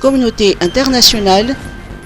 Communauté internationale,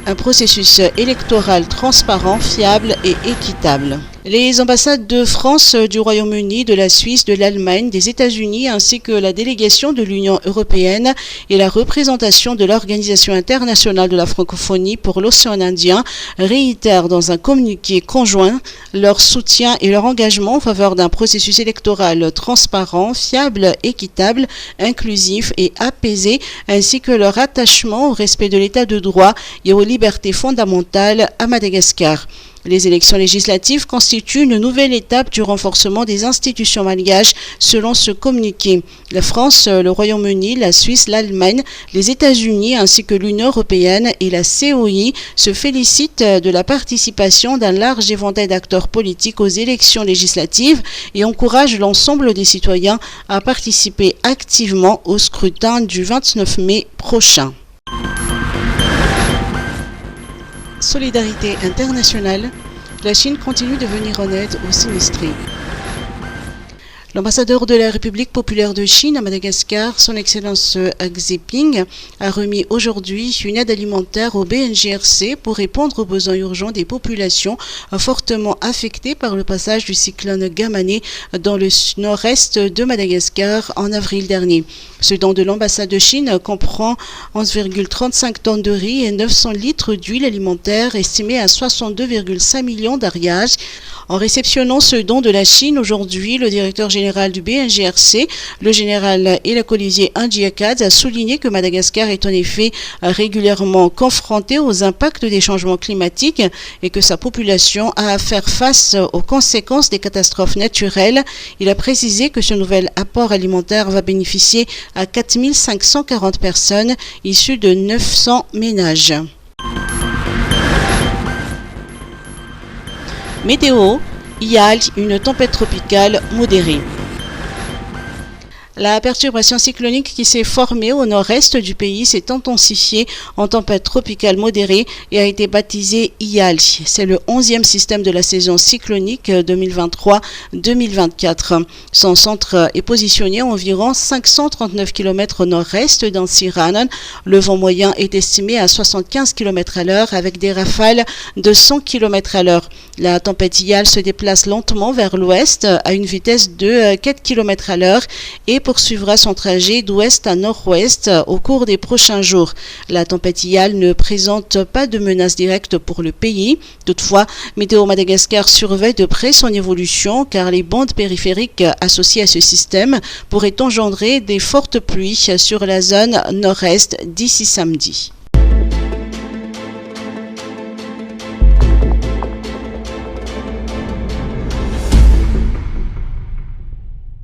un processus électoral transparent, fiable et équitable. Les ambassades de France, du Royaume-Uni, de la Suisse, de l'Allemagne, des États-Unis ainsi que la délégation de l'Union européenne et la représentation de l'Organisation internationale de la francophonie pour l'océan Indien réitèrent dans un communiqué conjoint leur soutien et leur engagement en faveur d'un processus électoral transparent, fiable, équitable, inclusif et apaisé ainsi que leur attachement au respect de l'état de droit et aux libertés fondamentales à Madagascar. Les élections législatives constituent une nouvelle étape du renforcement des institutions malgaches selon ce communiqué. La France, le Royaume-Uni, la Suisse, l'Allemagne, les États-Unis ainsi que l'Union européenne et la COI se félicitent de la participation d'un large éventail d'acteurs politiques aux élections législatives et encouragent l'ensemble des citoyens à participer activement au scrutin du 29 mai prochain. Solidarité internationale, la Chine continue de venir en aide aux sinistrés. L'ambassadeur de la République populaire de Chine à Madagascar, son Excellence Xi Jinping, a remis aujourd'hui une aide alimentaire au BNGRC pour répondre aux besoins urgents des populations fortement affectées par le passage du cyclone Gamaney dans le nord-est de Madagascar en avril dernier. Ce don de l'ambassade de Chine comprend 11,35 tonnes de riz et 900 litres d'huile alimentaire estimée à 62,5 millions d'ariages. En réceptionnant ce don de la Chine aujourd'hui, le directeur général du BNGRC, le général Elakolisier Indiakad, a souligné que Madagascar est en effet régulièrement confronté aux impacts des changements climatiques et que sa population a à faire face aux conséquences des catastrophes naturelles. Il a précisé que ce nouvel apport alimentaire va bénéficier à 4 540 personnes issues de 900 ménages. Météo, Ial, une tempête tropicale modérée. La perturbation cyclonique qui s'est formée au nord-est du pays s'est intensifiée en tempête tropicale modérée et a été baptisée Ial. C'est le 11e système de la saison cyclonique 2023-2024. Son centre est positionné à environ 539 km au nord-est d'Ansiranan. Le vent moyen est estimé à 75 km à l'heure avec des rafales de 100 km à l'heure. La tempête Ial se déplace lentement vers l'ouest à une vitesse de 4 km à l'heure et poursuivra son trajet d'ouest à nord-ouest au cours des prochains jours. La tempête Ial ne présente pas de menace directe pour le pays. Toutefois, Météo Madagascar surveille de près son évolution car les bandes périphériques associées à ce système pourraient engendrer des fortes pluies sur la zone nord-est d'ici samedi.